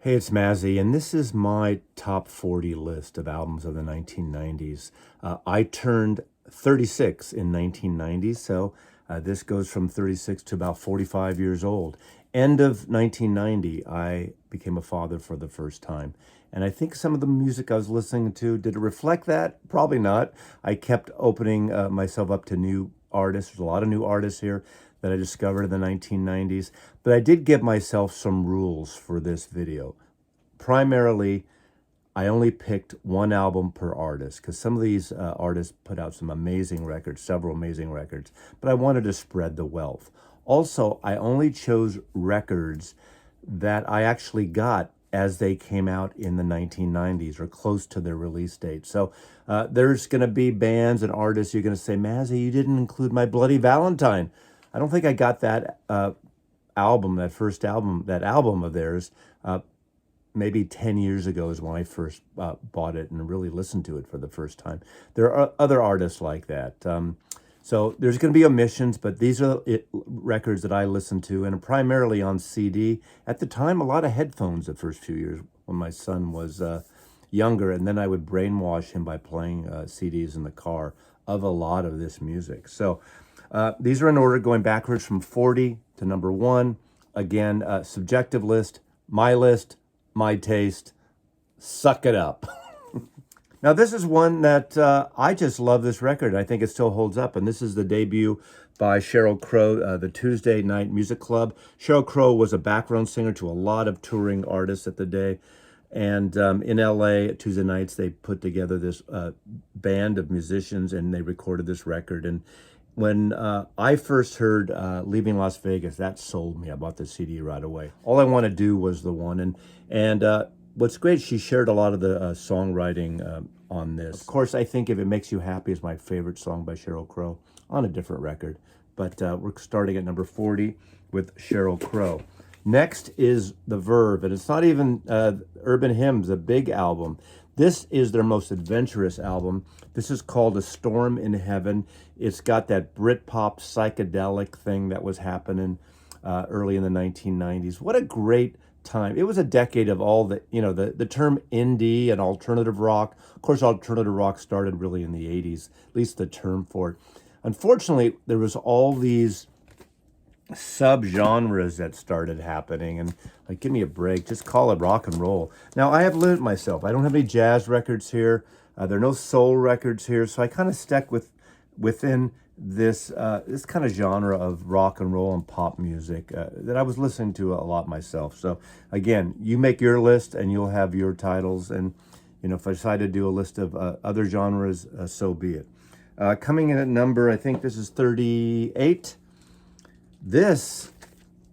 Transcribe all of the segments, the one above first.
Hey, it's Mazzy, and this is my top 40 list of albums of the 1990s. I turned 36 in 1990, so this goes from 36 to about 45 years old. End of 1990, I became a father for the first time. And I think some of the music I was listening to, did it reflect that? Probably not. I kept opening myself up to new artists. There's a lot of new artists here that I discovered in the 1990s. But I did give myself some rules for this video. Primarily, I only picked one album per artist because some of these artists put out some amazing records, several amazing records, but I wanted to spread the wealth. Also, I only chose records that I actually got as they came out in the 1990s or close to their release date. So there's going to be bands and artists you're going to say, Mazzy, you didn't include My Bloody Valentine. I don't think I got that album, that first album, that album of theirs. Maybe 10 years ago is when I first bought it and really listened to it for the first time. There are other artists like that. So there's going to be omissions, but these are records that I listened to, and primarily on CD. At the time, a lot of headphones the first few years when my son was younger, and then I would brainwash him by playing CDs in the car of a lot of this music. So these are in order going backwards from 40 to number 1. Again, subjective list, my list, my taste, suck it up. Now, this is one that I just love this record. I think it still holds up. And this is the debut by Sheryl Crow, the Tuesday Night Music Club. Sheryl Crow was a background singer to a lot of touring artists at the day. And in LA, at Tuesday nights, they put together this band of musicians and they recorded this record. And when I first heard Leaving Las Vegas, that sold me. I bought the CD right away. All I want to do was the one. And what's great, she shared a lot of the songwriting on this. Of course, I think If It Makes You Happy is my favorite song by Sheryl Crow on a different record. But we're starting at number 40 with Sheryl Crow. Next is the Verve, and it's not even Urban Hymns, a big album. This is their most adventurous album. This is called A Storm in Heaven. It's got that Britpop psychedelic thing that was happening early in the 1990s. What a great time. It was a decade of all the, the term indie and alternative rock. Of course, alternative rock started really in the 80s, at least the term for it. Unfortunately, there was all these subgenres that started happening, and like, give me a break, just call it rock and roll. Now, I have limited myself. I don't have any jazz records here. There are no soul records here, so I kind of stuck within this this kind of genre of rock and roll and pop music that I was listening to a lot myself. So again, you make your list and you'll have your titles, and if I decide to do a list of other genres, so be it. Coming in at number, I think this is 38. This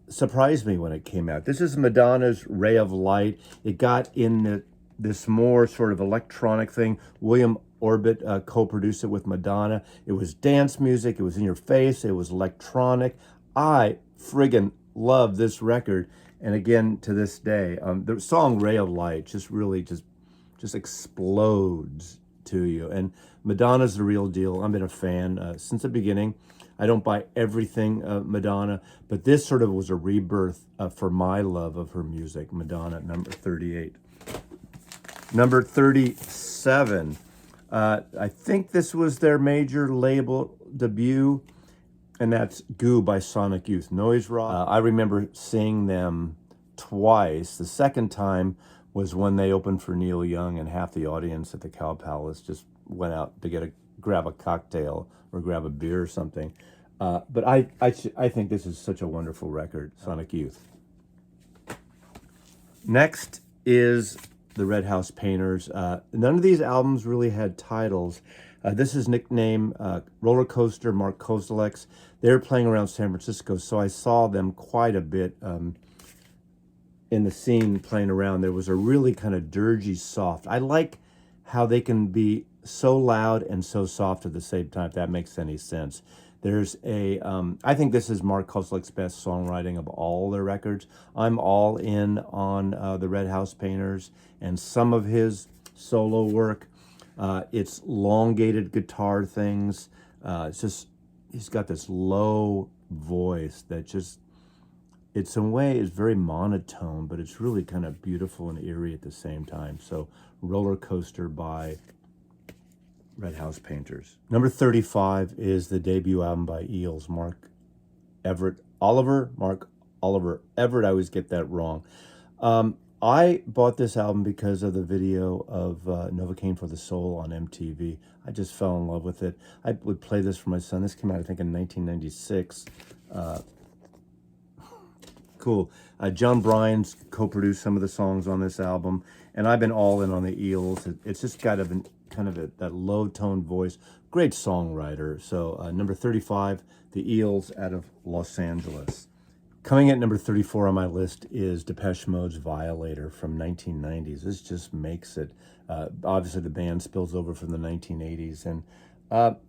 surprised me when it came out. This is Madonna's Ray of Light. It got in this more sort of electronic thing. William Orbit co-produced it with Madonna. It was dance music. It was in your face. It was electronic. I friggin' love this record. And again, to this day, the song Ray of Light just really just explodes to you. And Madonna's the real deal. I've been a fan since the beginning. I don't buy everything Madonna, but this sort of was a rebirth for my love of her music. Madonna, number 38. Number 37. I think this was their major label debut, and that's Goo by Sonic Youth. Noise rock. I remember seeing them twice. The second time was when they opened for Neil Young, and half the audience at the Cow Palace just went out to grab a cocktail or grab a beer or something. But I think this is such a wonderful record, Sonic Youth. Next is the Red House Painters. None of these albums really had titles. This is nicknamed Roller Coaster, Mark Kozelex. They're playing around San Francisco, so I saw them quite a bit in the scene playing around. There was a really kind of dirgy soft. I like how they can be so loud and so soft at the same time, if that makes any sense. There's I think this is Mark Kozelek's best songwriting of all their records. I'm all in on the Red House Painters and some of his solo work. It's elongated guitar things. It's just, he's got this low voice that just it's in a way, it's very monotone, but it's really kind of beautiful and eerie at the same time. So Roller Coaster by Red House Painters. Number 35 is the debut album by Eels, Mark Oliver Everett. I always get that wrong. I bought this album because of the video of Novocaine for the Soul on MTV. I just fell in love with it. I would play this for my son. This came out, I think, in 1996. Cool. John Bryan's co-produced some of the songs on this album, and I've been all in on the Eels. It's just got that low-tone voice. Great songwriter. So number 35, the Eels out of Los Angeles. Coming at number 34 on my list is Depeche Mode's Violator from 1990s. This just makes it. Obviously, the band spills over from the 1980s. And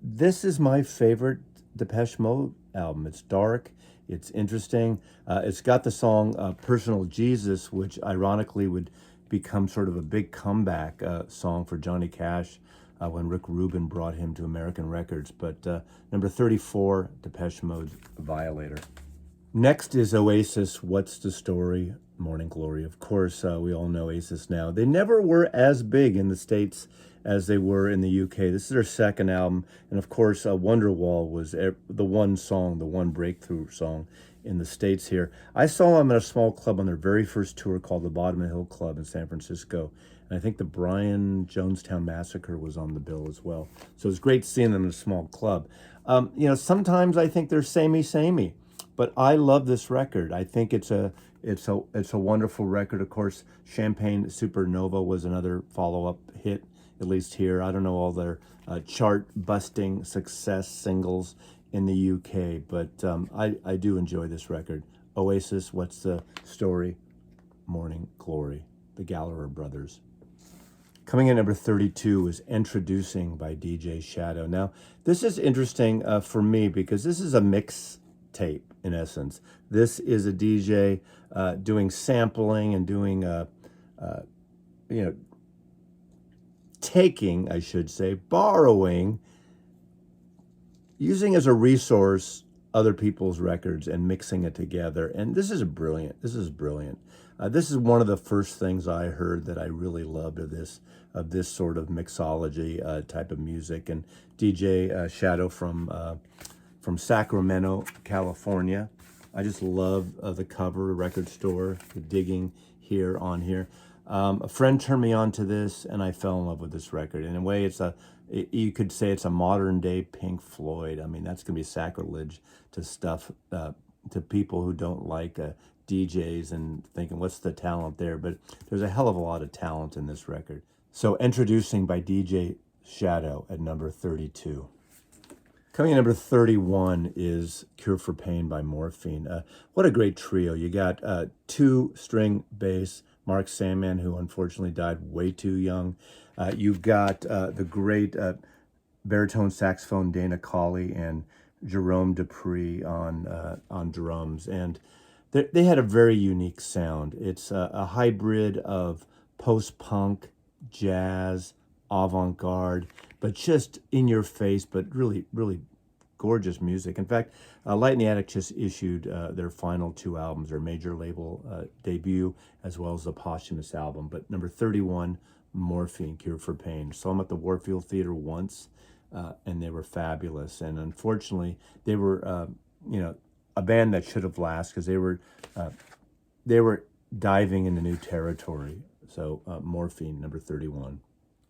this is my favorite Depeche Mode album. It's dark. It's interesting. It's got the song Personal Jesus, which ironically would become sort of a big comeback song for Johnny Cash when Rick Rubin brought him to American Records. But number 34, Depeche Mode's Violator. Next is Oasis, What's the Story? Morning Glory. Of course, we all know Oasis now. They never were as big in the States as they were in the UK. This is their second album. And of course, Wonderwall was the one song, the one breakthrough song in the States here. I saw them at a small club on their very first tour called the Bottom of the Hill Club in San Francisco. And I think the Brian Jonestown Massacre was on the bill as well. So it was great seeing them in a small club. Sometimes I think they're samey. But I love this record. I think it's a wonderful record. Of course, Champagne Supernova was another follow-up hit, at least here. I don't know all their chart-busting success singles in the UK, but I do enjoy this record. Oasis, What's the Story? Morning Glory, the Gallagher Brothers. Coming in number 32 is Introducing by DJ Shadow. Now, this is interesting for me because this is a mix tape, in essence. This is a DJ doing sampling and doing, taking, I should say, borrowing, using as a resource other people's records and mixing it together. And this is brilliant. This is one of the first things I heard that I really loved of this sort of mixology type of music. And DJ Shadow from Sacramento, California. I just love the cover, Record Store, the digging here on here. A friend turned me on to this, and I fell in love with this record. In a way, you could say it's a modern day Pink Floyd. I mean, that's gonna be sacrilege to stuff to people who don't like DJs and thinking, what's the talent there? But there's a hell of a lot of talent in this record. So, Introducing by DJ Shadow at number 32. Coming in number 31 is Cure for Pain by Morphine. What a great trio. You got two-string bass, Mark Sandman, who unfortunately died way too young. You got the great baritone saxophone Dana Colley and Jerome Dupree on drums. And they had a very unique sound. It's a hybrid of post-punk, jazz, avant-garde, but just in your face, but really, really gorgeous music. In fact, Light in the Attic just issued their final two albums, their major label debut, as well as the posthumous album. But number 31, Morphine, Cure for Pain. Saw them at the Warfield Theater once, and they were fabulous. And unfortunately, they were, a band that should have lasted because they were diving into new territory. So Morphine, number 31.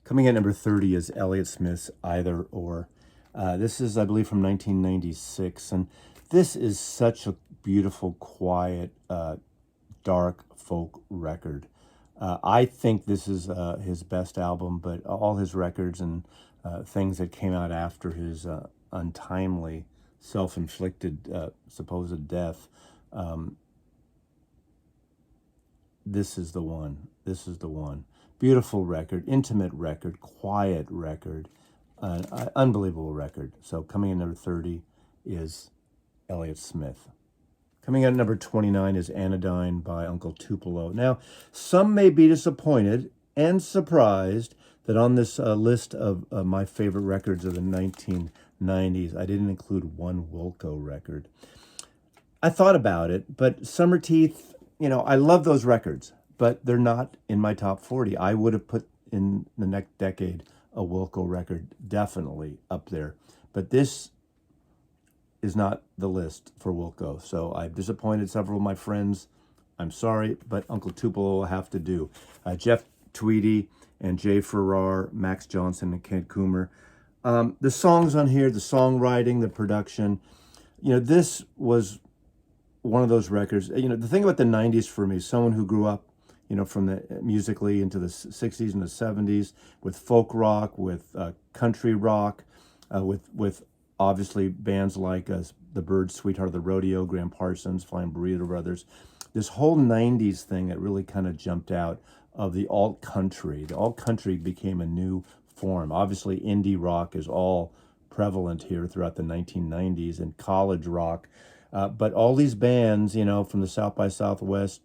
Coming in number 30 is Elliot Smith's Either Or. This is, I believe, from 1996, and this is such a beautiful, quiet, dark folk record. I think this is his best album, but all his records and things that came out after his untimely, self-inflicted, supposed death, this is the one. This is the one. Beautiful record, intimate record, quiet record, unbelievable record. So coming in number 30 is Elliot Smith. Coming in at number 29 is Anodyne by Uncle Tupelo. Now, some may be disappointed and surprised that on this list of my favorite records of the 1990s, I didn't include one Wilco record. I thought about it, but Summer Teeth, I love those records, but they're not in my top 40. I would have put in the next decade a Wilco record definitely up there. But this is not the list for Wilco. So I've disappointed several of my friends. I'm sorry, but Uncle Tupelo will have to do. Jeff Tweedy and Jay Farrar, Max Johnson, and Kent Coomer. The songs on here, the songwriting, the production, this was one of those records. The thing about the 90s for me, someone who grew up, from the musically into the 60s and the 70s with folk rock, with country rock, with obviously bands like the Byrds, Sweetheart of the Rodeo, Graham Parsons, Flying Burrito Brothers. This whole 90s thing that really kind of jumped out of the alt country. The alt country became a new form. Obviously, indie rock is all prevalent here throughout the 1990s, and college rock. But all these bands, from the South by Southwest,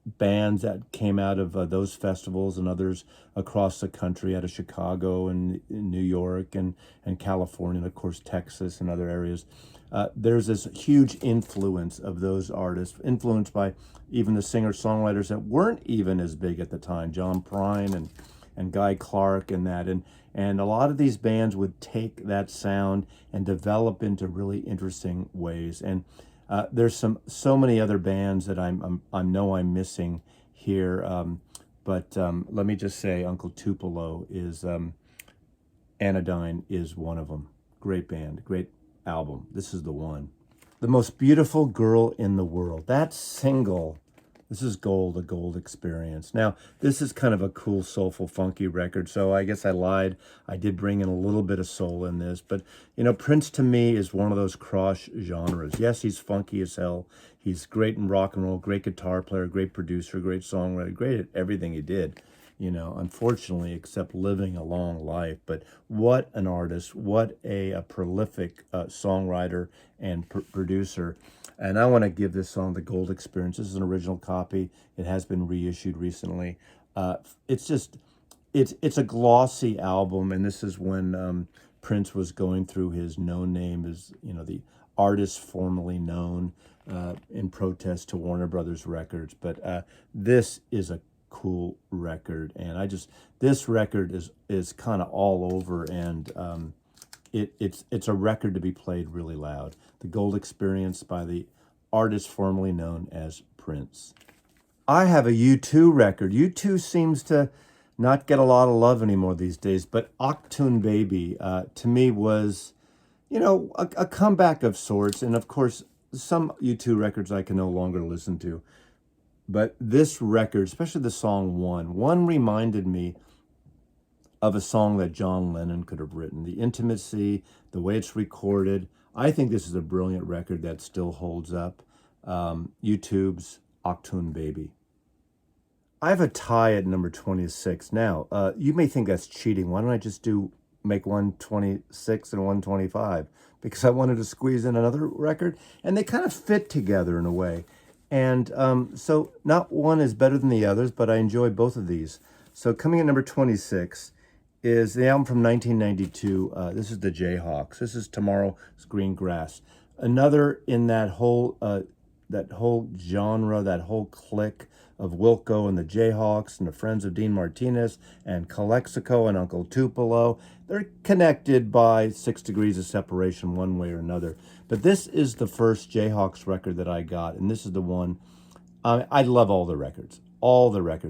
bands that came out of those festivals and others across the country, out of Chicago and New York and California, and of course Texas and other areas. There's this huge influence of those artists, influenced by even the singer-songwriters that weren't even as big at the time, John Prine and Guy Clark and that. And a lot of these bands would take that sound and develop into really interesting ways. And there's so many other bands that I know I'm missing here. But let me just say, Uncle Tupelo is Anodyne is one of them. Great band, great album. This is the one. The Most Beautiful Girl in the World. That single. This is gold, a gold experience. Now, this is kind of a cool, soulful, funky record, so I guess I lied. I did bring in a little bit of soul in this, but, Prince to me is one of those cross genres. Yes, he's funky as hell. He's great in rock and roll, great guitar player, great producer, great songwriter, great at everything he did, unfortunately, except living a long life. But what an artist, what a prolific songwriter and producer. And I want to give this song the gold experience. This is an original copy. It has been reissued recently. It's a glossy album, and this is when Prince was going through his no name as, the artist formerly known in protest to Warner Brothers Records. But this is a cool record, and this record is kind of all over, and it's a record to be played really loud. The Gold Experience by the artist formerly known as Prince. I have a U2 record. U2 seems to not get a lot of love anymore these days, but Achtung Baby to me was, a comeback of sorts. And of course, some U2 records I can no longer listen to. But this record, especially the song One reminded me of a song that John Lennon could have written. The intimacy, the way it's recorded. I think this is a brilliant record that still holds up. YouTube's Achtung Baby. I have a tie at number 26. Now, you may think that's cheating. Why don't I just make 126 and 125? Because I wanted to squeeze in another record, and they kind of fit together in a way. And so not one is better than the others, but I enjoy both of these. So coming at number 26 is the album from 1992. This is the Jayhawks. This is Tomorrow's Green Grass. Another in that whole genre, that whole clique of Wilco and the Jayhawks and the Friends of Dean Martinez and Calexico and Uncle Tupelo. They're connected by 6 degrees of separation one way or another. But this is the first Jayhawks record that I got, and this is the one. I love all the records,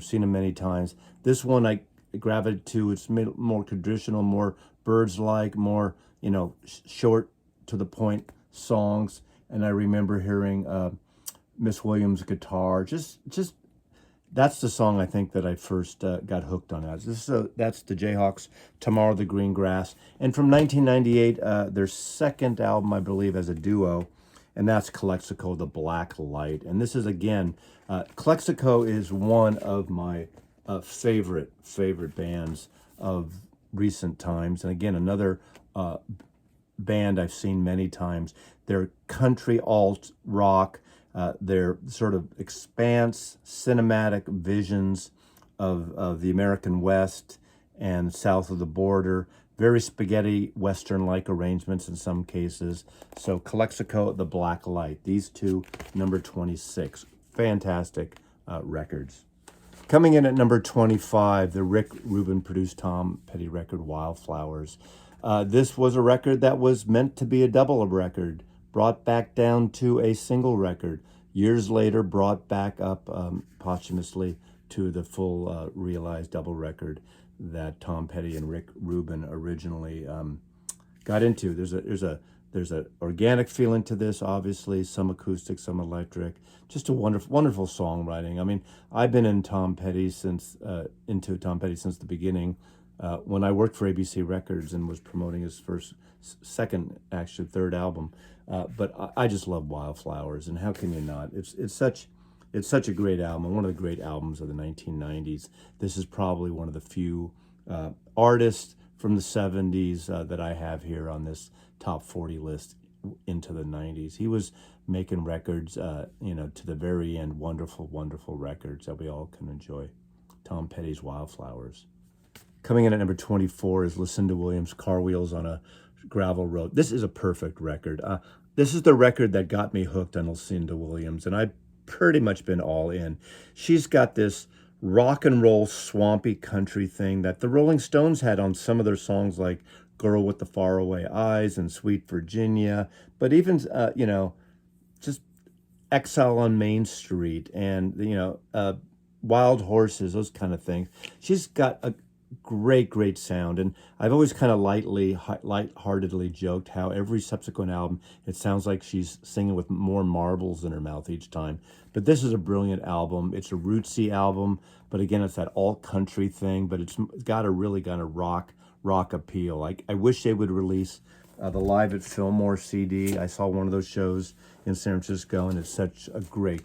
seen them many times. This one I gravitated to. It's more traditional, more Byrds-like, more, short to the point songs. And I remember hearing Miss Williams' guitar. Just that's the song I think that I first got hooked on. That's the Jayhawks, Tomorrow the Green Grass. And from 1998, their second album, I believe, as a duo, and that's Calexico, The Black Light. And this is, again, Calexico is one of my favorite bands of recent times. And again, another band I've seen many times. They're country alt rock. Their sort of expanse, cinematic visions of the American West and south of the border, very spaghetti Western-like arrangements in some cases. So Calexico, The Black Light. These two, number 26. Fantastic records. Coming in at number 25, the Rick Rubin produced Tom Petty record, Wildflowers. This was a record that was meant to be a double record, brought back down to a single record. Years later, brought back up posthumously to the full realized double record that Tom Petty and Rick Rubin originally got into. There's a organic feeling to this, obviously, some acoustic, some electric. Just a wonderful songwriting. I mean, I've been in Tom Petty into Tom Petty since the beginning. When I worked for ABC Records and was promoting his third album. But I just love Wildflowers, and how can you not? It's such a great album, one of the great albums of the 1990s. This is probably one of the few artists from the 70s that I have here on this top 40 list into the 90s. He was making records, to the very end, wonderful records that we all can enjoy. Tom Petty's Wildflowers. Coming in at number 24 is Lucinda Williams' Car Wheels on a Gravel Road. This is a perfect record. This is the record that got me hooked on Lucinda Williams, and I've pretty much been all in. She's got this rock and roll swampy country thing that the Rolling Stones had on some of their songs, like Girl with the Faraway Eyes and Sweet Virginia, but even, just Exile on Main Street and, Wild Horses, those kind of things. She's got a great sound, and I've always kind of lightheartedly joked how every subsequent album it sounds like she's singing with more marbles in her mouth each time. But this is a brilliant album. It's a rootsy album, but again, it's that all country thing, but it's got a really kind of rock appeal. I wish they would release the Live at Fillmore CD. I saw one of those shows in San Francisco, and it's such a great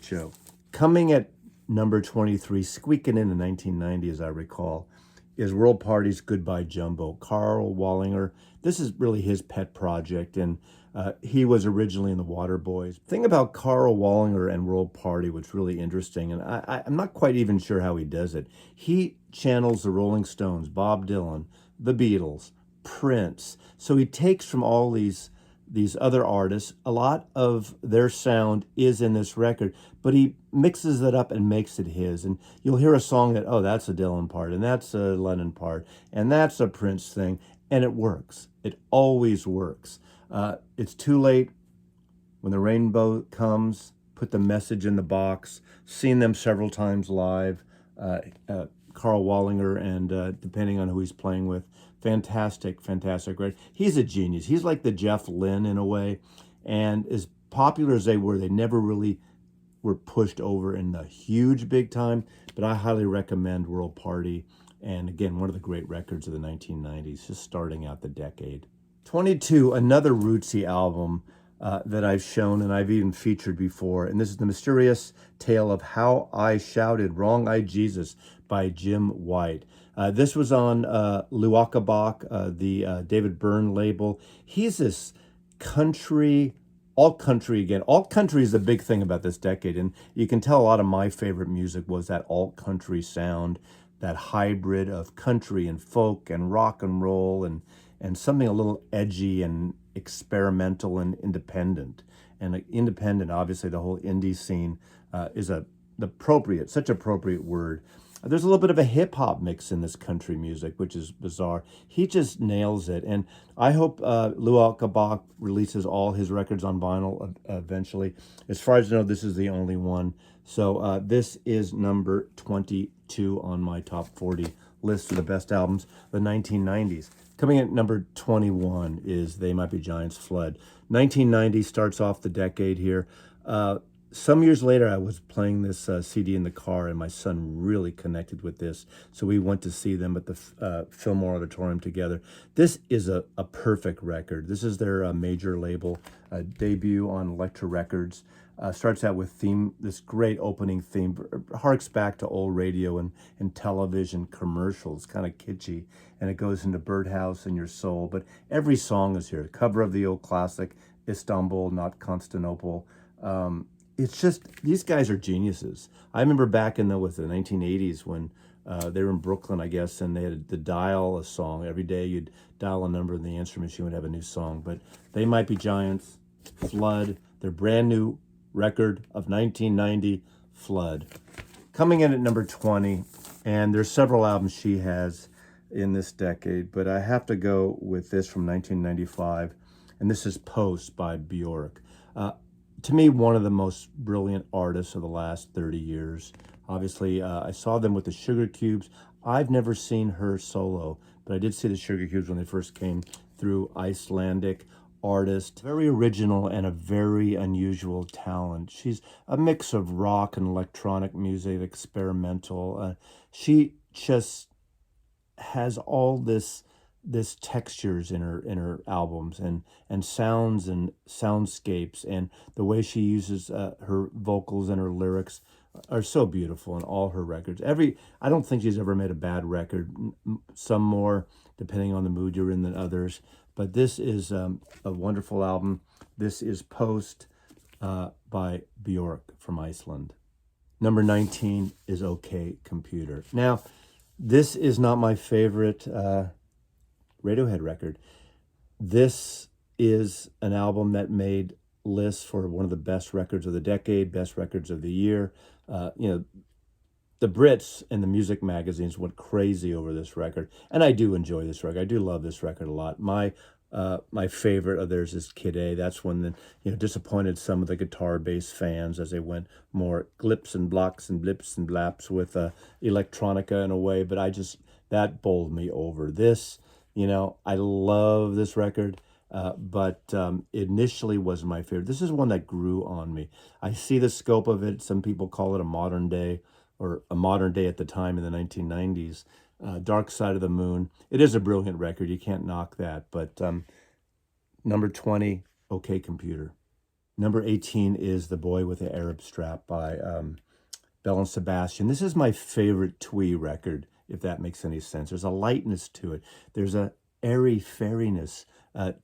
show. Coming at number 23, squeaking in 1990, as I recall, is World Party's Goodbye Jumbo. Carl Wallinger. This is really his pet project, and he was originally in the Waterboys. The thing about Carl Wallinger and World Party, what's really interesting, and I'm not quite even sure how he does it. He channels the Rolling Stones, Bob Dylan, the Beatles, Prince. So he takes from all these other artists. A lot of their sound is in this record, but he mixes it up and makes it his. And you'll hear a song that, that's a Dylan part, and that's a Lennon part, and that's a Prince thing, and it works. It always works. It's Too Late, When the Rainbow Comes, Put the Message in the Box, seen them several times live. Carl Wallinger, and depending on who he's playing with, fantastic, right? He's a genius. He's like the Jeff Lynne in a way, and as popular as they were, they never really were pushed over in the huge big time, but I highly recommend World Party, and again, one of the great records of the 1990s, just starting out the decade. 22, another rootsy album that I've shown and I've even featured before, and this is The Mysterious Tale of How I Shouted Wrong Eyed Jesus by Jim White. This was on Luakabach, the David Byrne label. He's this country, all country again. All country is the big thing about this decade, and you can tell a lot of my favorite music was that all country sound, that hybrid of country and folk and rock and roll and something a little edgy and experimental and independent. And independent, obviously, the whole indie scene is such appropriate word. There's a little bit of a hip-hop mix in this country music, which is bizarre. He just nails it. And I hope Luakabach releases all his records on vinyl eventually. As far as I know, this is the only one. So this is number 22 on my top 40 list of the best albums of the 1990s. Coming at number 21 is They Might Be Giants, Flood. 1990 starts off the decade here. Some years later, I was playing this CD in the car, and my son really connected with this. So we went to see them at the Fillmore Auditorium together. This is a perfect record. This is their major label debut on Elektra Records. Starts out with this great opening theme. Harks back to old radio and television commercials, kind of kitschy. And it goes into Birdhouse and Your Soul. But every song is here. Cover of the old classic, Istanbul, Not Constantinople. it's just, these guys are geniuses. I remember back in the 1980s when they were in Brooklyn, I guess, and they had to dial a song. Every day you'd dial a number and the answer machine would have a new song. But They Might Be Giants, Flood, their brand new record of 1990, Flood. Coming in at number 20, and there's several albums she has in this decade, but I have to go with this from 1995, and this is Post by Bjork. To me, one of the most brilliant artists of the last 30 years. Obviously, I saw them with the Sugar Cubes. I've never seen her solo, but I did see the Sugar Cubes when they first came through. Icelandic artist, very original and a very unusual talent. She's a mix of rock and electronic music, experimental. She just has all this textures in her albums and sounds and soundscapes, and the way she uses her vocals and her lyrics are so beautiful in all her records. I don't think she's ever made a bad record. Some more depending on the mood you're in than others, but this is a wonderful album. This is Post by Bjork from Iceland. Number 19 is OK Computer. Now, this is not my favorite Radiohead record. This is an album that made lists for one of the best records of the decade, best records of the year. The Brits and the music magazines went crazy over this record, and I do enjoy this record. I do love this record a lot. My favorite of theirs is Kid A. That's one that disappointed some of the guitar bass fans as they went more glips and blocks and blips and blaps with electronica in a way. But that bowled me over. This, I love this record. But initially was my favorite. This is one that grew on me. I see the scope of it. Some people call it a modern day, or a modern day at the time in the 1990s. Dark Side of the Moon. It is a brilliant record. You can't knock that. But number 20, OK Computer. Number 18 is The Boy with the Arab Strap by Bellum Sebastian. This is my favorite twee record, if that makes any sense. There's a lightness to it. There's a airy-fairiness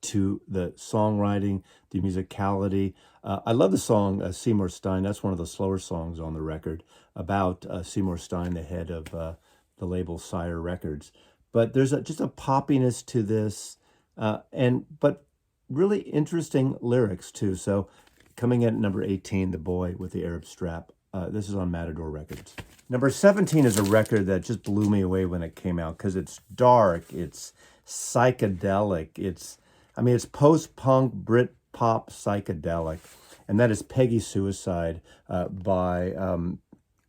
to the songwriting, the musicality. I love the song Seymour Stein. That's one of the slower songs on the record about Seymour Stein, the head of the label Sire Records. But there's just a poppiness to this, but really interesting lyrics too. So coming in at number 18, The Boy with the Arab Strap. This is on Matador Records. Number 17 is a record that just blew me away when it came out because it's dark, it's psychedelic, it's post-punk, Brit pop psychedelic, and that is Peggy Suicide by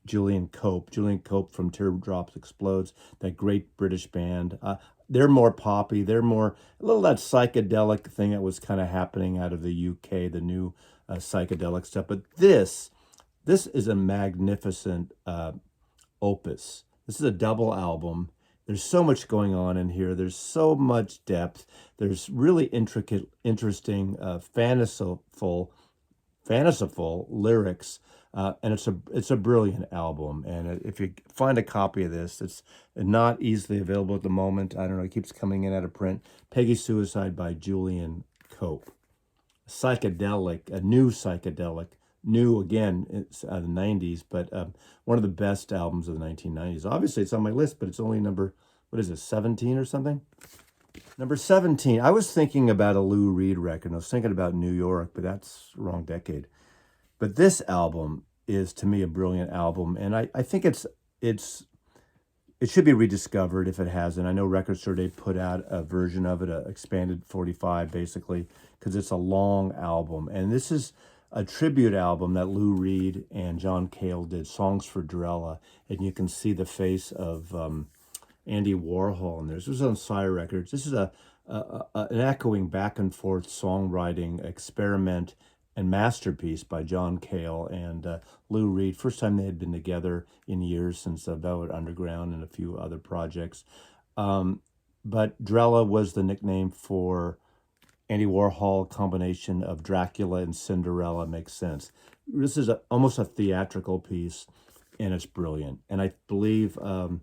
Julian Cope. Julian Cope from Teardrops Explodes, that great British band. They're more poppy. They're more a little that psychedelic thing that was kind of happening out of the UK, the new psychedelic stuff. But this is a magnificent opus. This is a double album. There's so much going on in here. There's so much depth. There's really intricate, interesting, fanciful lyrics, and it's a brilliant album. And if you find a copy of this, it's not easily available at the moment. I don't know. It keeps coming in out of print. Peggy Suicide by Julian Cope. A new psychedelic. New again, it's out of the 90s, but one of the best albums of the 1990s. Obviously, it's on my list, but it's only number, 17 or something? Number 17, I was thinking about a Lou Reed record. I was thinking about New York, but that's the wrong decade. But this album is, to me, a brilliant album, and I think it should be rediscovered if it hasn't. I know Record Store Day put out a version of it, an expanded 45, basically, because it's a long album. And this is a tribute album that Lou Reed and John Cale did, Songs for Darella, and you can see the face of Andy Warhol in there. This was on Sire Records. This is an echoing back and forth songwriting experiment and masterpiece by John Cale and Lou Reed. First time they had been together in years since Velvet Underground and a few other projects. But Darella was the nickname for Andy Warhol. Combination of Dracula and Cinderella makes sense. This is almost a theatrical piece, and it's brilliant. And I believe Tom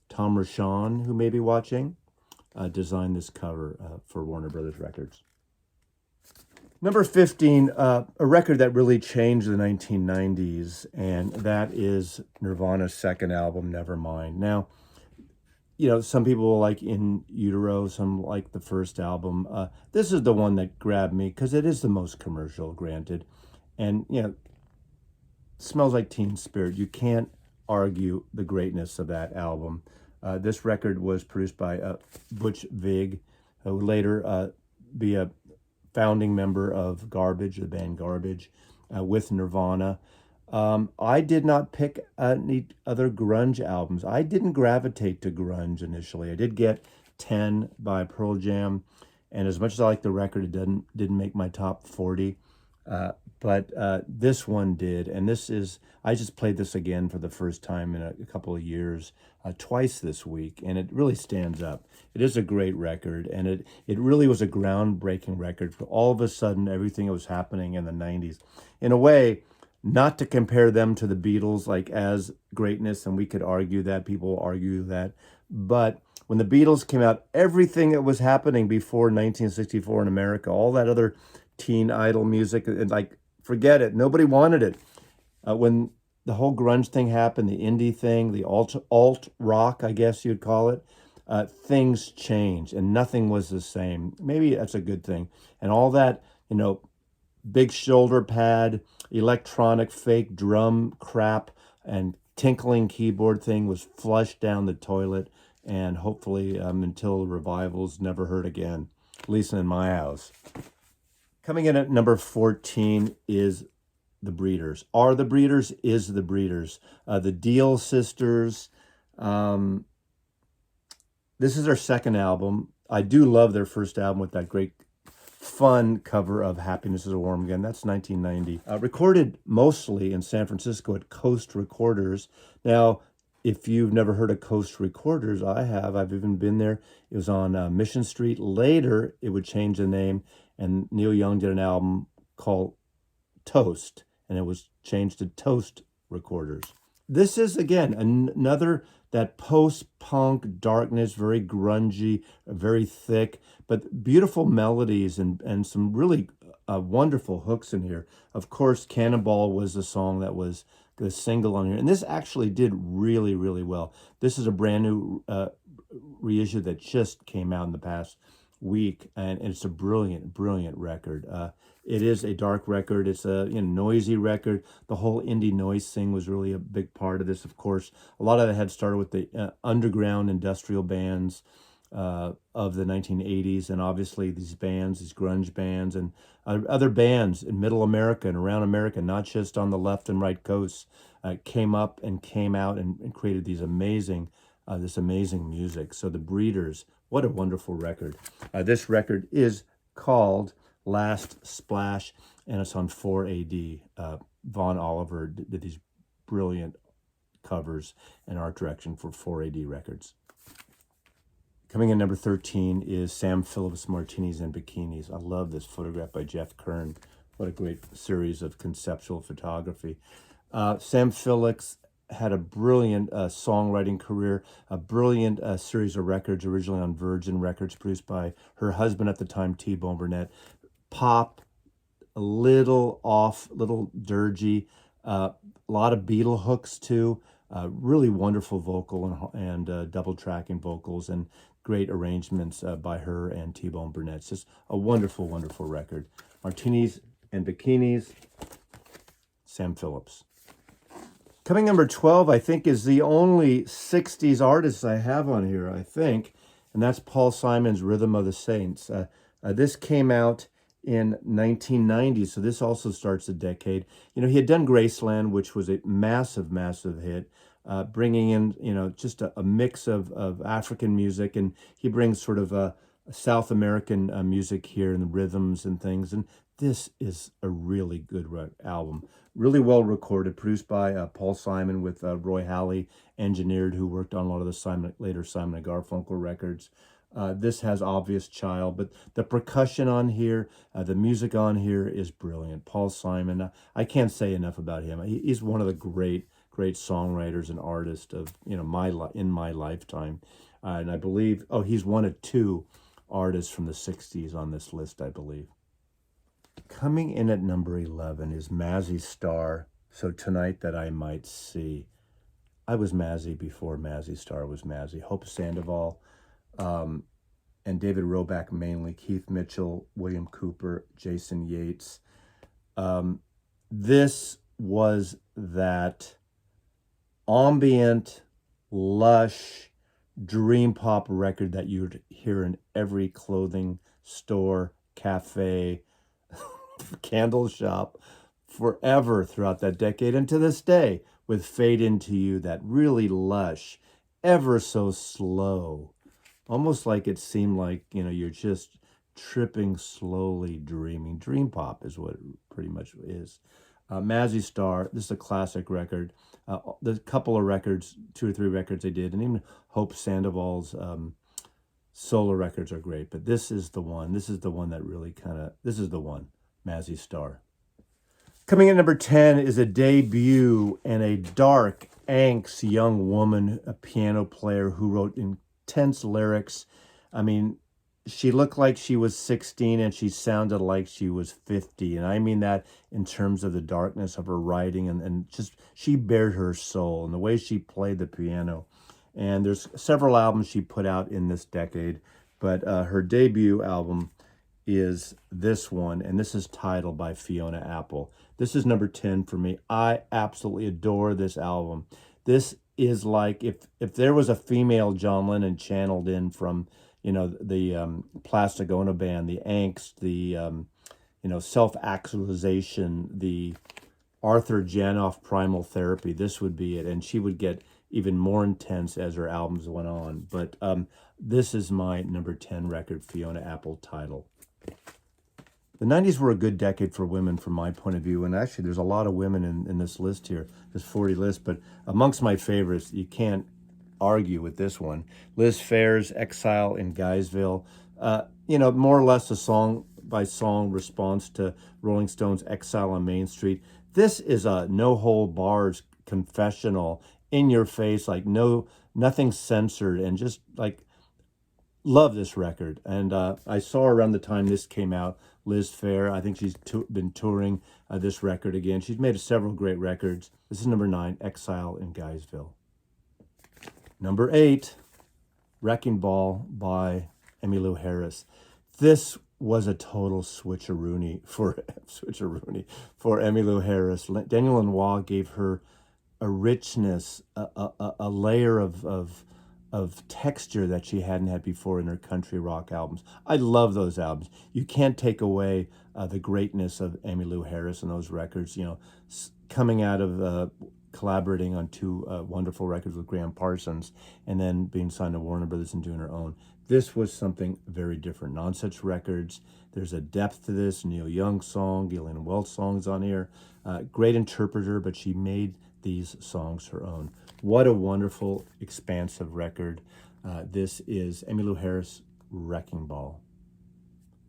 Rochon, who may be watching, designed this cover for Warner Brothers Records. Number 15, a record that really changed the 1990s, and that is Nirvana's second album, Nevermind. Now, some people like In Utero, some like the first album. This is the one that grabbed me because it is the most commercial, granted. And, Smells Like Teen Spirit. You can't argue the greatness of that album. This record was produced by Butch Vig, who would later be a founding member of Garbage, the band Garbage, with Nirvana. I did not pick any other grunge albums. I didn't gravitate to grunge initially. I did get 10 by Pearl Jam, and as much as I like the record, it didn't make my top 40. But this one did, and I just played this again for the first time in a couple of years, twice this week, and it really stands up. It is a great record, and it really was a groundbreaking record for all of a sudden everything that was happening in the 90s. In a way, not to compare them to the Beatles like as greatness, and we could argue that, people argue that, but when the Beatles came out, everything that was happening before 1964 in America, all that other teen idol music, and like, forget it. Nobody wanted it. When the whole grunge thing happened, the indie thing, the alt rock, I guess you'd call it, things changed and nothing was the same. Maybe that's a good thing. And all that, big shoulder pad, electronic fake drum crap, and tinkling keyboard thing was flushed down the toilet, and hopefully until revivals never heard again, at least in my house. Coming in at number 14 is The Breeders. Are The Breeders, is The Breeders. The Deal Sisters. This is their second album. I do love their first album with that great fun cover of Happiness is Warm Again. That's 1990. Recorded mostly in San Francisco at Coast Recorders. Now, if you've never heard of Coast Recorders, I have. I've even been there. It was on Mission Street. Later, it would change the name, and Neil Young did an album called Toast, and it was changed to Toast Recorders. This is, again, another that post-punk darkness, very grungy, very thick, but beautiful melodies and some really wonderful hooks in here. Of course, Cannonball was the song that was the single on here, and this actually did really, really well. This is a brand new reissue that just came out in the past week, and it's a brilliant, brilliant record. It is a dark record. It's a noisy record. The whole indie noise thing was really a big part of this, of course. A lot of it had started with the underground industrial bands of the 1980s, and obviously these bands, these grunge bands, and other bands in middle America and around America, not just on the left and right coasts, came up and came out and created this amazing music. So The Breeders, what a wonderful record. This record is called Last Splash, and it's on 4AD. Vaughn Oliver did these brilliant covers and art direction for 4AD Records. Coming in number 13 is Sam Phillips, Martinis and Bikinis. I love this photograph by Jeff Kern. What a great series of conceptual photography. Sam Phillips had a brilliant songwriting career, a brilliant series of records, originally on Virgin Records, produced by her husband at the time, T-Bone Burnett. Pop, a little off, little dirgy, a lot of Beatle hooks too, really wonderful vocal and double tracking vocals, and great arrangements by her and T-Bone Burnett. It's just a wonderful, wonderful record. Martinis and Bikinis, Sam Phillips. Coming number 12, I think, is the only 60s artist I have on here, I think, and that's Paul Simon's Rhythm of the Saints. This came out in 1990, so this also starts the decade. He had done Graceland, which was a massive, massive hit, bringing in, just a mix of African music, and he brings sort of a South American music here and the rhythms and things, and this is a really good album. Really well recorded, produced by Paul Simon with Roy Halley engineered, who worked on a lot of the later Simon & Garfunkel records. This has Obvious Child, but the percussion on here, the music on here is brilliant. Paul Simon, I can't say enough about him. He's one of the great songwriters and artists of in my lifetime, and I believe he's one of two artists from the '60s on this list, I believe. Coming in at number 11 is Mazzy Star, So Tonight That I Might See. I was Mazzy before Mazzy Star was Mazzy. Hope Sandoval and David Roback mainly, Keith Mitchell, William Cooper, Jason Yates. This was that ambient, lush, dream pop record that you'd hear in every clothing store, cafe, candle shop forever throughout that decade and to this day with Fade Into You, that really lush, ever so slow, almost like it seemed like, you're just tripping slowly, dreaming. Dream pop is what it pretty much is. Mazzy Star, this is a classic record. The couple of records, 2 or 3 records they did, and even Hope Sandoval's solo records are great, but this is the one. This is the one that really this is the one, Mazzy Star. Coming in number 10 is a debut and a dark, angst young woman, a piano player who wrote intense lyrics. I mean, she looked like she was 16 and she sounded like she was 50. And I mean that in terms of the darkness of her writing and just she bared her soul and the way she played the piano. And there's several albums she put out in this decade, but her debut album is this one, and this is Titled by Fiona Apple. This is number 10 for me. I absolutely adore this album. This is like if there was a female John Lennon channeled in from, the Plastic Ono Band, the angst, the, self-actualization, the Arthur Janoff primal therapy, this would be it. And she would get even more intense as her albums went on. But this is my number 10 record, Fiona Apple, Title. The 90s were a good decade for women from my point of view, and actually there's a lot of women in this list here, this 40 list, but amongst my favorites, you can't argue with this one. Liz Phair's Exile in Guysville, more or less a song-by-song response to Rolling Stone's Exile on Main Street. This is a no-hold-bars confessional, in your face, like nothing censored, and just like love this record. And I saw her around the time this came out, Liz Phair. I think she's been touring this record again. She's made several great records. This is number 9, Exile in Guysville. Number 8, Wrecking Ball by Emmylou Harris. This was a total switcheroony for Emmylou Harris. Daniel Lanois gave her a richness, a layer of texture that she hadn't had before in her country rock albums. I love those albums. You can't take away the greatness of Emmylou Harris and those records. Coming out of collaborating on 2 wonderful records with Graham Parsons, and then being signed to Warner Brothers and doing her own. This was something very different. Nonsense Records. There's a depth to this. Neil Young song, Gillian Welch songs on here. Great interpreter, but she made these songs her own. What a wonderful, expansive record. This is Emmylou Harris, Wrecking Ball.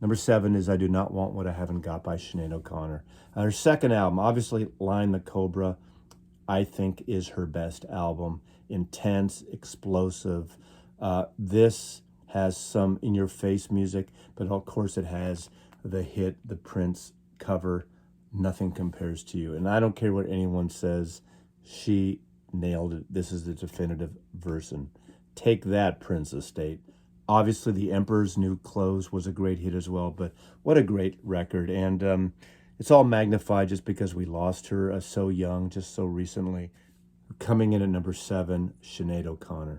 Number 7 is I Do Not Want What I Haven't Got by Sinead OConnor. Her second album, obviously Line the Cobra, I think is her best album. Intense, explosive. This has some in-your-face music, but of course it has the hit, the Prince cover, Nothing Compares to You. And I don't care what anyone says, she nailed it. This is the definitive version. Take that, Prince Estate. Obviously, The Emperor's New Clothes was a great hit as well, but what a great record. And it's all magnified just because we lost her so young, just so recently. Coming in at number 7, Sinead OConnor.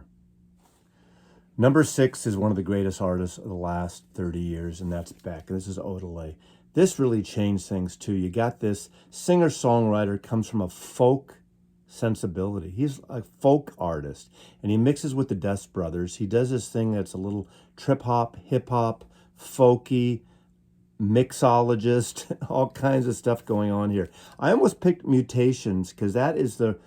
Number 6 is one of the greatest artists of the last 30 years, and that's Beck. This is Odelay. This really changed things, too. You got this singer-songwriter, comes from a folk sensibility. He's a folk artist, and he mixes with the Dust Brothers. He does this thing that's a little trip-hop, hip-hop, folky, mixologist, all kinds of stuff going on here. I almost picked Mutations because that is the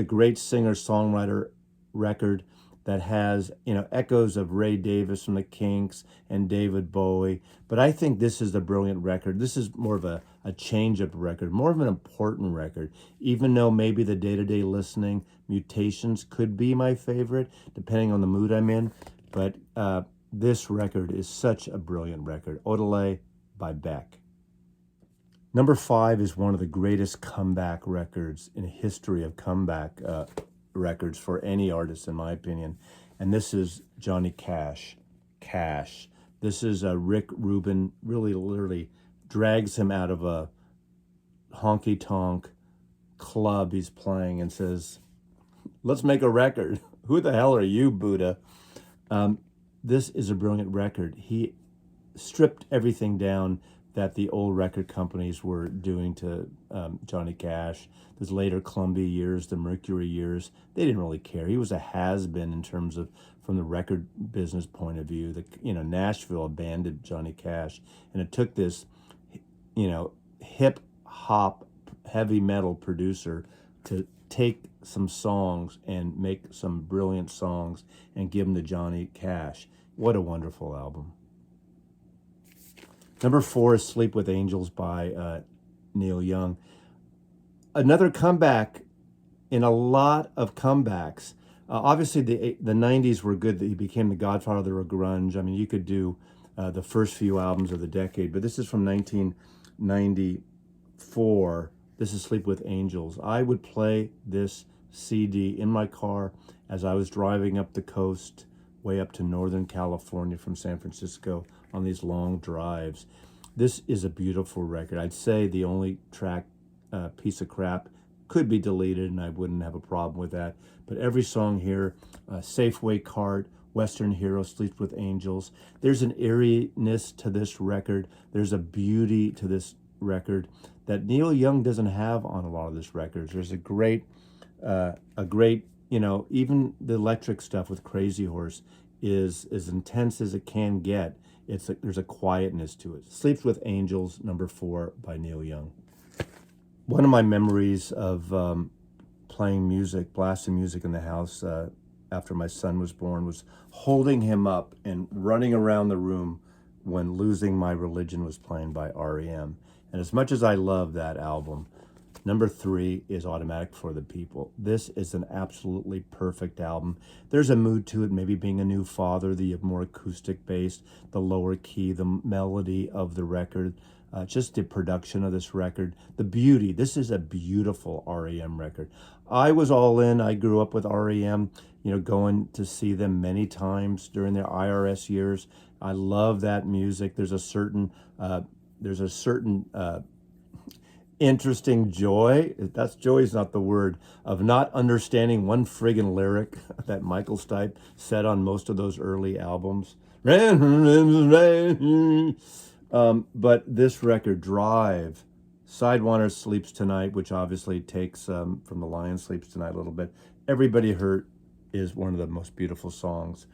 great singer-songwriter record that has, echoes of Ray Davis from the Kinks and David Bowie. But I think this is the brilliant record. This is more of a change-up record, more of an important record, even though maybe the day-to-day listening, Mutations could be my favorite, depending on the mood I'm in. But this record is such a brilliant record. Odelay by Beck. Number 5 is one of the greatest comeback records in the history of comeback records for any artist, in my opinion. And this is Johnny Cash. Cash. This is Rick Rubin really literally drags him out of a honky-tonk club he's playing and says, let's make a record. Who the hell are you, Buddha? This is a brilliant record. He stripped everything down that the old record companies were doing to Johnny Cash. Those later Columbia years, the Mercury years, they didn't really care. He was a has-been in terms of, from the record business point of view. Nashville abandoned Johnny Cash, and it took this, hip hop, heavy metal producer to take some songs and make some brilliant songs and give them to Johnny Cash. What a wonderful album. Number 4 is Sleep with Angels by Neil Young. Another comeback in a lot of comebacks. Obviously, the 90s were good. He became the godfather of grunge. I mean, you could do the first few albums of the decade, but this is from 1994. This is Sleep with Angels. I would play this CD in my car as I was driving up the coast, way up to Northern California from San Francisco on these long drives. This is a beautiful record. I'd say the only track, piece of crap, could be deleted, and I wouldn't have a problem with that. But every song here, Safeway Cart, Western Hero, Sleeps with Angels, there's an eeriness to this record. There's a beauty to this record that Neil Young doesn't have on a lot of his records. There's a great, even the electric stuff with Crazy Horse is as intense as it can get. There's a quietness to it. Sleeps with Angels, number 4 by Neil Young. One of my memories of playing music, blasting music in the house after my son was born was holding him up and running around the room when Losing My Religion was playing by REM. And as much as I love that album, number 3 is Automatic for the People. This is an absolutely perfect album. There's a mood to it, maybe being a new father, the more acoustic based, the lower key, the melody of the record, just the production of this record, the beauty. This is a beautiful REM record. I was all in. I grew up with REM, going to see them many times during their IRS years. I love that music. There's a certain interesting joy, that's joy is not the word, of not understanding one friggin' lyric that Michael Stipe said on most of those early albums. But this record, Drive, Sidewinder Sleeps Tonight, which obviously takes from The Lion Sleeps Tonight a little bit. Everybody Hurt is one of the most beautiful songs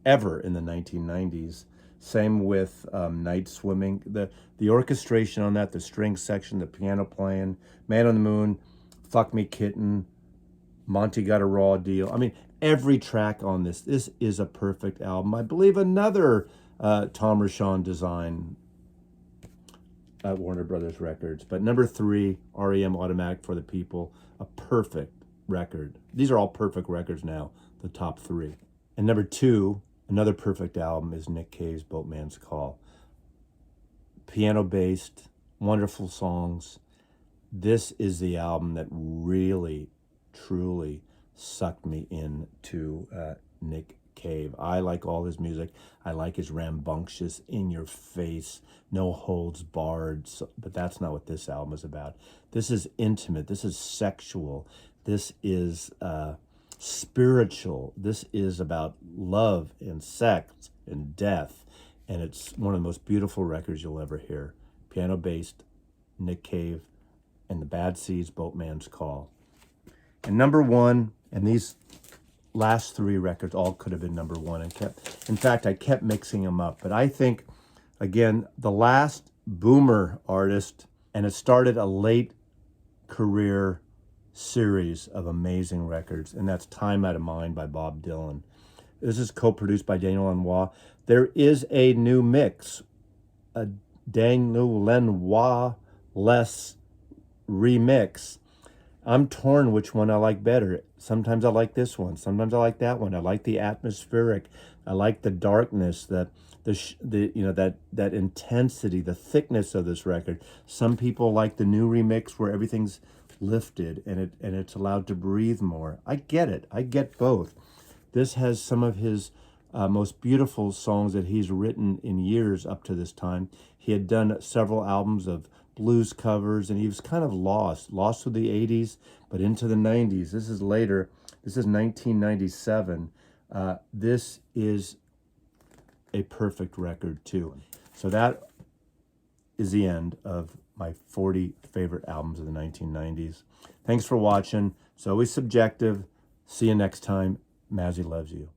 ever in the 1990s. Same with Night Swimming. The orchestration on that, the string section, the piano playing, Man on the Moon, Fuck Me Kitten, Monty Got a Raw Deal. I mean, every track on this is a perfect album. I believe another Tom Rochon design at Warner Brothers Records. But number 3, REM Automatic for the People, a perfect record. These are all perfect records now, the top 3. And number 2, another perfect album is Nick Cave's Boatman's Call. Piano-based, wonderful songs. This is the album that really, truly sucked me into Nick Cave. I like all his music. I like his rambunctious, in-your-face, no holds barred, but that's not what this album is about. This is intimate. This is sexual. This is spiritual. This is about love and sex and death, and it's one of the most beautiful records you'll ever hear. Piano-based, Nick Cave, and the Bad Seeds, Boatman's Call. And number 1, and these last 3 records all could have been number 1, in fact, I kept mixing them up, but I think, again, the last boomer artist, and it started a late career series of amazing records, and that's Time Out of Mind by Bob Dylan. This is co-produced by Daniel Lanois. There is a new mix, a Daniel Lanois-less remix, I'm torn which one I like better. Sometimes I like this one. Sometimes I like that one. I like the atmospheric. I like the darkness, the you know, that intensity, the thickness of this record. Some people like the new remix where everything's lifted and it's allowed to breathe more. I get it. I get both. This has some of his most beautiful songs that he's written in years up to this time. He had done several albums of blues covers, and he was kind of lost through the 80s, but into the 90s. This is later. This is 1997. This is a perfect record, too. So that is the end of my 40 favorite albums of the 1990s. Thanks for watching. It's always subjective. See you next time. Mazzy loves you.